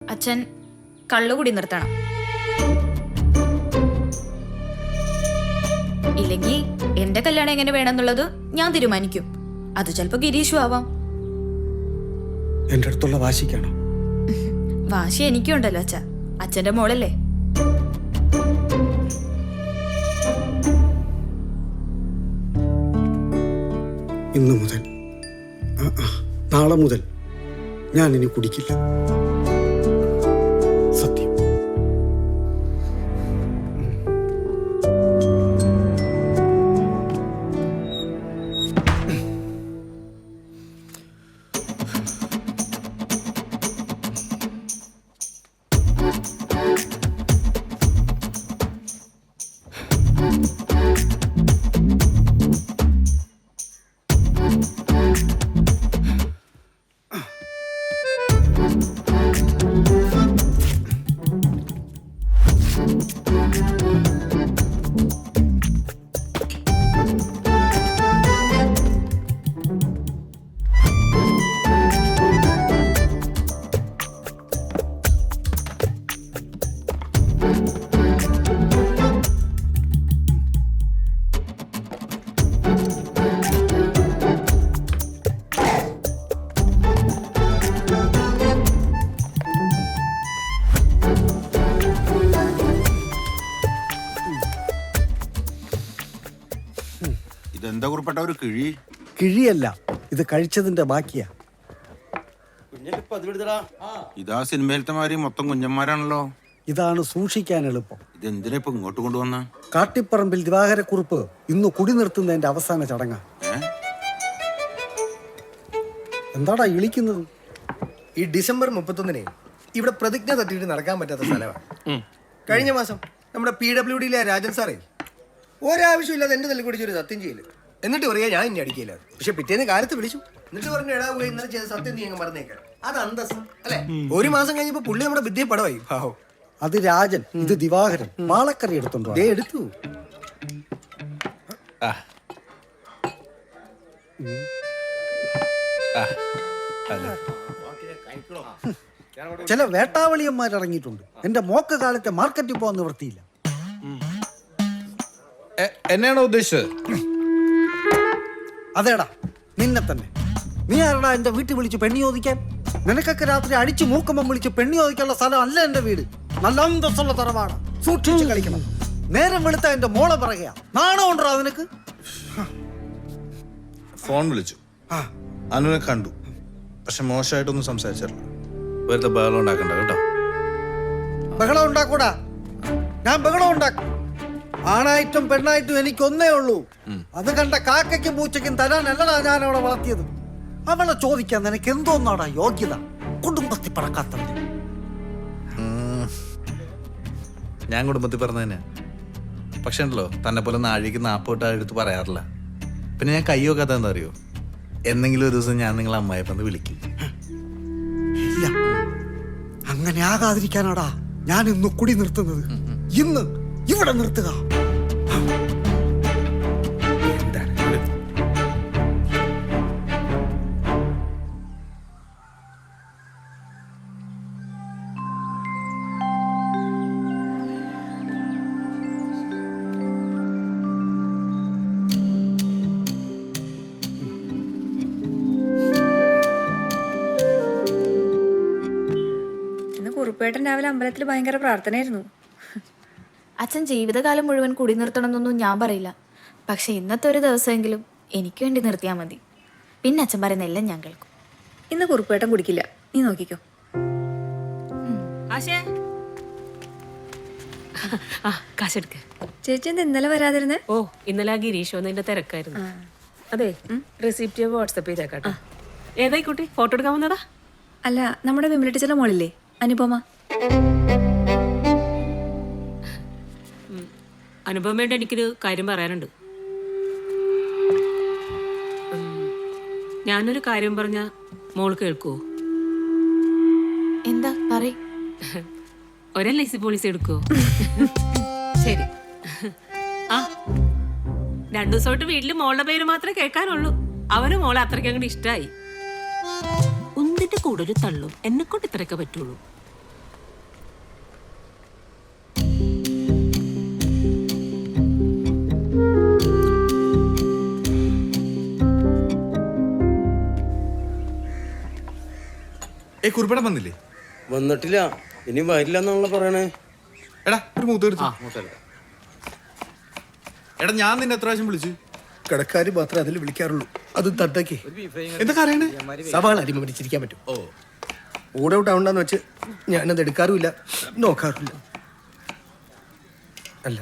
അച്ഛൻ കള്ളുകൂടി നിർത്തണം. ഇല്ലെങ്കിൽ എന്റെ കല്യാണം എങ്ങനെ വേണമെന്നുള്ളത് ഞാൻ തീരുമാനിക്കും. അത് ചിലപ്പോ ഗിരീഷും ആവാം. എന്റെ അടുത്തുള്ള വാശിക്കാണോ? വാശി എനിക്കും ഉണ്ടല്ലോ അച്ഛ. അച്ഛന്റെ മോളല്ലേ. ഇന്നു മുതൽ നാളെ മുതൽ ഞാൻ ഇനി കുടിക്കില്ല. സത്യം. ഇതെന്താ കുറിപ്പെട്ട ഒരു കിഴി? കിഴിയല്ല, ഇത് കഴിച്ചതിന്റെ ബാക്കിയാ. ഇതാ സിനിമയിലത്തെ മാതിരി മൊത്തം കുഞ്ഞന്മാരാണല്ലോ. ഇതാണ് സൂക്ഷിക്കാൻ എളുപ്പം. ഇതെന്തിനാ ഇപ്പൊ ഇങ്ങോട്ട് കൊണ്ടുവന്ന? കാട്ടിപ്പറമ്പിൽ ദിവാകരക്കുറുപ്പ് ഇന്ന് കുടി നിർത്തുന്നതിന്റെ അവസാന ചടങ്ങ. എന്താടാ ഇളിക്കുന്നത്? ഈ ഡിസംബർ 31 ഇവിടെ പ്രതിജ്ഞ തട്ടിയിട്ട് നടക്കാൻ പറ്റാത്ത സ്ഥലമാണ്. കഴിഞ്ഞ മാസം നമ്മുടെ PWDയിലെ രാജൻ സാറേ ഒരാവശ്യമില്ലാതെ എന്റെ തല്ലി കുടിച്ചൊരു സത്യം ചെയ്യില്ല. എന്നിട്ട് പറയാ ഞാൻ ഇനി അടിക്കില്ല. പക്ഷെ പിറ്റേന്ന് കാലത്ത് വിളിച്ചു. എന്നിട്ട് പറഞ്ഞു എടാ പോയി ഇന്നലെ ചെയ്ത സത്യം നീ അങ്ങ് മറന്നേക്കാം. അത് അന്തസ് അല്ലെ? ഒരു മാസം കഴിഞ്ഞപ്പോ പുള്ളി നമ്മുടെ വിദ്യ പടമായി. പാവം. അത് രാജൻ, ഇത് ദിവാകരൻ. വാളക്കറി എടുത്തുണ്ടോ? ദേ എടുത്തു. ചില വേട്ടാവളിയന്മാർ ഇറങ്ങിയിട്ടുണ്ട്. എന്റെ മോക്ക് കാലത്തെ മാർക്കറ്റിൽ പോകാൻ നിവൃത്തിയില്ല. എന്നെയാണോ ഉദ്ദേശിച്ചത്? അതേടാ, നിന്നെ തന്നെ. നീ ആരടാ എന്റെ വീട്ടിൽ വിളിച്ച് പെണ്ണി ചോദിക്കാൻ? നിനക്കൊക്കെ രാത്രി അടിച്ചു മൂക്കുമ്പം വിളിച്ച് പെണ്ണി ചോദിക്കാനുള്ള സ്ഥലം അല്ല എന്റെ വീട്. നല്ല അന്തസ്സുള്ള തറവാണ്. സൂക്ഷിച്ച് കളിക്കണം. നേരം വെളുത്ത എന്റെ മോളെ പറയുക. നാണം ഉണ്ടോ നിനക്ക്? ഫോൺ വിളിച്ചു, അനുവിനെ കണ്ടു. പക്ഷെ മോശമായിട്ടൊന്നും സംസാരിച്ചില്ല. വെറുതെ ബഹളം ഉണ്ടാക്കണ്ട കേട്ടോ. ബഹളം ഉണ്ടാക്കൂടാ. ഞാൻ ബഹളം ഉണ്ടാക്കും. ആണായിട്ടും പെണ്ണായിട്ടും എനിക്കൊന്നേ ഉള്ളൂ. അത് കണ്ട കാക്കയ്ക്കും പൂച്ചയ്ക്കും തരാനല്ലടാ ഞാൻ അവളെ വളർത്തിയത്. അവളെ ചോദിക്കാൻ നിനക്ക് എന്തോന്നാടാ യോഗ്യത? കുടുംബത്തിൽ പറക്കാത്തവന്. ഞാൻ കുടുംബത്തിൽ പറഞ്ഞ തന്നെയാ. പക്ഷെ ഉണ്ടല്ലോ, തന്നെ പോലെ നാഴിക്ക് 40 എടുത്ത് പറയാറില്ല. പിന്നെ ഞാൻ കൈ വെക്കാത്ത എന്താ അറിയോ? എന്തെങ്കിലും ഒരു ദിവസം ഞാൻ നിങ്ങളെ അമ്മായിപ്പന്ന് വിളിക്കും. ഇല്ല, അങ്ങനെ ആകാതിരിക്കാനാടാ ഞാൻ ഇന്ന് കുടി നിർത്തുന്നത്. ഇന്ന് ഇവിടെ നിർത്തുക. കുറുപ്പേട്ടൻ രാവിലെ അമ്പലത്തിൽ ഭയങ്കര പ്രാർത്ഥനയായിരുന്നു. അച്ഛൻ ജീവിതകാലം മുഴുവൻ കുടി നിർത്തണമെന്നൊന്നും ഞാൻ പറയില്ല. പക്ഷെ ഇന്നത്തെ ഒരു ദിവസമെങ്കിലും എനിക്ക് വേണ്ടി നിർത്തിയാൽ മതി. പിന്നെ അച്ഛൻ പറയുന്ന എല്ലാം ഞാൻ കേൾക്കും. ഇന്ന് കുറുപ്പേട്ടൻ കുടിക്കില്ല, നീ നോക്കിക്കോ. കാശെടുക്ക്. ചേച്ചി എന്താ ഇന്നലെ വരാതിരുന്നേ? ഓ, ഇന്നലെ ഗിരീഷ് വന്നതിന്റെ തിരക്കായിരുന്നു. അതെ, റെസിപ്റ്റ് വാട്സപ്പ് ചെയ്തേക്കാട്ടോ. ഏതായി കുട്ടി? ഫോട്ടോ എടുക്കാൻ വന്നതാ? അല്ല, നമ്മുടെ വിമല ടീച്ചറുടെ മോളില്ലേ, അനുപമ. അനുപമയുടെ എനിക്കൊരു കാര്യം പറയാനുണ്ട്. ഞാനൊരു കാര്യം പറഞ്ഞ മോള് കേൾക്കുവോ? എന്താ പറയ്. ഒരേ ലൈസി പോളിസി എടുക്കുവോ? ശരി. ആ, 2 ദിവസമായിട്ട് വീട്ടില് മോളുടെ പേര് മാത്രമേ കേൾക്കാനുള്ളൂ. അവന് മോളെ അത്രയ്ക്ക് അങ്ങോട്ട് ഇഷ്ടമായി. ഒന്നിന്റെ കൂടെ ഒരു തള്ളും എന്നെ കൊണ്ട് ഇത്രയൊക്കെ പറ്റുള്ളൂ. കുറിപ്പേട്ടൻ വന്നില്ലേ? വന്നിട്ടില്ല, ഇനി വരില്ല എന്നാണല്ലോ പറയണേ. എടാ ഒരു മൂത്ത് എടുത്തു. എടാ ഞാൻ നിന്നെ എത്ര പ്രാവശ്യം വിളിച്ചു? കടക്കാര് മാത്രമേ അതിൽ വിളിക്കാറുള്ളൂ. അത് തട്ടയ്ക്ക് എന്തൊക്കെ അറിയണ്ടേ? സവാള അരിമ പിടിച്ചിരിക്കാൻ പറ്റും. ഓട് ഔട്ട് ആവണ്ടെന്ന് വെച്ച് ഞാനത് എടുക്കാറുമില്ല, നോക്കാറുമില്ല. അല്ല,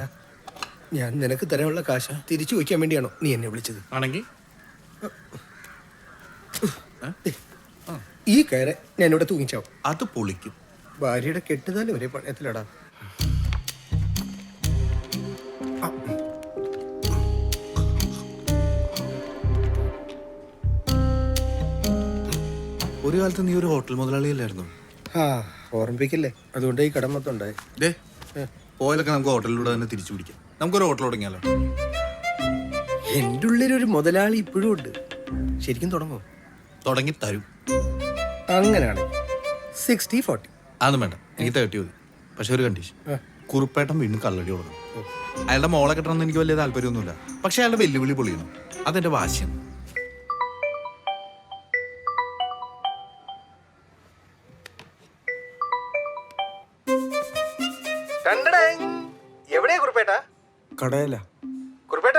ഞാൻ നിനക്ക് തരാനുള്ള കാശ് തിരിച്ചു വയ്ക്കാൻ വേണ്ടിയാണോ നീ എന്നെ വിളിച്ചത്? ആണെങ്കിൽ ഈ കയറെ ഞാൻ ഇവിടെ തൂങ്ങിച്ചാവും. അത് പൊളിക്കും. ഭാര്യയുടെ കെട്ടുതാല് വരെ പണയത്തിലടാ. ഒരു കാലത്ത് നീ ഒരു ഹോട്ടൽ മുതലാളിയല്ലായിരുന്നു? ആ, ഓർമ്മിപ്പിക്കല്ലേ, അതുകൊണ്ട് ഈ കടം മൊത്തം ഉണ്ടായി. ഡേ പോയാലൊക്കെ നമുക്ക് ഹോട്ടലിലൂടെ തന്നെ തിരിച്ചു പിടിക്കാം. നമുക്കൊരു ഹോട്ടൽ തുടങ്ങിയാലോ? എൻ്റെ ഉള്ളിലൊരു മുതലാളി ഇപ്പോഴും ഉണ്ട്. ശരിക്കും തുടങ്ങുമോ? തുടങ്ങി തരും. അങ്ങനെയാണ് 60-40. അതൊന്നും വേണ്ട, എനിക്ക് 30 മതി. പക്ഷെ ഒരു കണ്ടീഷൻ, കുറുപ്പേട്ടൻ വീണ്ടും കള്ളടി കൊടുക്കണം. അയാളുടെ മോളെ കെട്ടണമെന്ന് എനിക്ക് വലിയ താല്പര്യമൊന്നുമില്ല, പക്ഷെ അയാളുടെ വെല്ലുവിളി പൊളിയണം. അതെന്റെ വാശിയാണ്. എവിടെയാ കുറുപ്പേട്ട? കടയല്ല. കുറുപ്പേട്ട,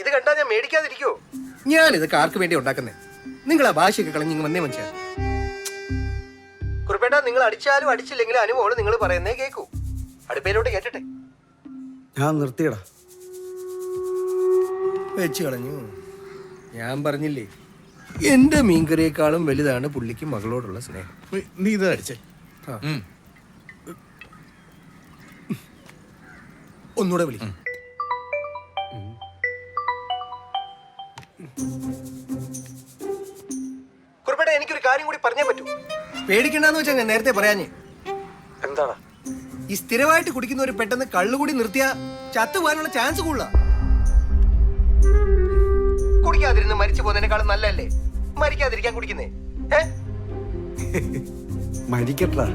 ഇത് കണ്ടാ ഞാൻ മേടിക്കാതിരിക്കോ? ഞാനിത് ആർക്ക് വേണ്ടി ഉണ്ടാക്കുന്നേ? നിങ്ങൾ ആ ഭാഷയൊക്കെ കളഞ്ഞ് വന്നേ മനുഷ്യ. കുറുപ്പേട്ട, നിങ്ങൾ അടിച്ചാലും അടിച്ചില്ലെങ്കിലും അനുഭവം നിങ്ങൾ പറയുന്നേ കേൾക്കൂ. അടുപ്പയിലോട്ട് കേട്ടെ. ഞാൻ നിർത്തിയടാ. വെച്ച് കളഞ്ഞു. ഞാൻ പറഞ്ഞില്ലേ, എന്റെ മീൻകറിയേക്കാളും വലുതാണ് പുള്ളിക്ക് മകളോടുള്ള സ്നേഹം. നീ ഇത് അടിച്ചേ. ഒന്നുകൂടെ വിളി. കുറുപ്പേട്ട, എനിക്കൊരു കാര്യം കൂടി പറഞ്ഞേ പറ്റൂ. പേടിക്കണ്ടെന്ന് വെച്ചാൽ ഞാൻ നേരത്തെ പറയാഞ്ഞേ. എന്താടാ? ഈ സ്ഥിരമായിട്ട് കുടിക്കുന്നവര് പെട്ടെന്ന് കള്ളുകൂടി നിർത്തിയാ ചത്തുപോകാനുള്ള ചാൻസ് കൂടുതലാ. കുടിക്കാതിരുന്ന് മരിച്ചു പോകുന്നതിനേക്കാളും നല്ലല്ലേ മരിക്കാതിരിക്കാൻ കുടിക്കുന്നേ? മരിക്കട്ടാ.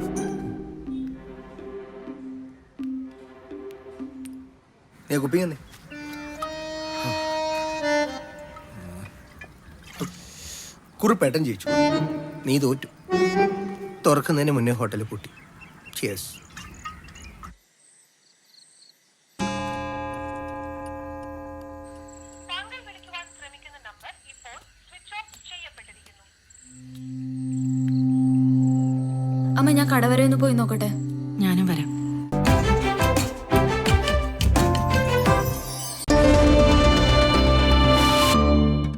കുപ്പിങ്ങന്നേ. കുറുപ്പേട്ടൻ ജയിച്ചു, നീ തോറ്റു. തുറക്കുന്നതിന് മുന്നേ ഹോട്ടലിൽ പൂട്ടി. Cheers. അമ്മ ഞാൻ കട വരെ ഒന്ന് പോയി നോക്കട്ടെ. ഞാനും വരാം.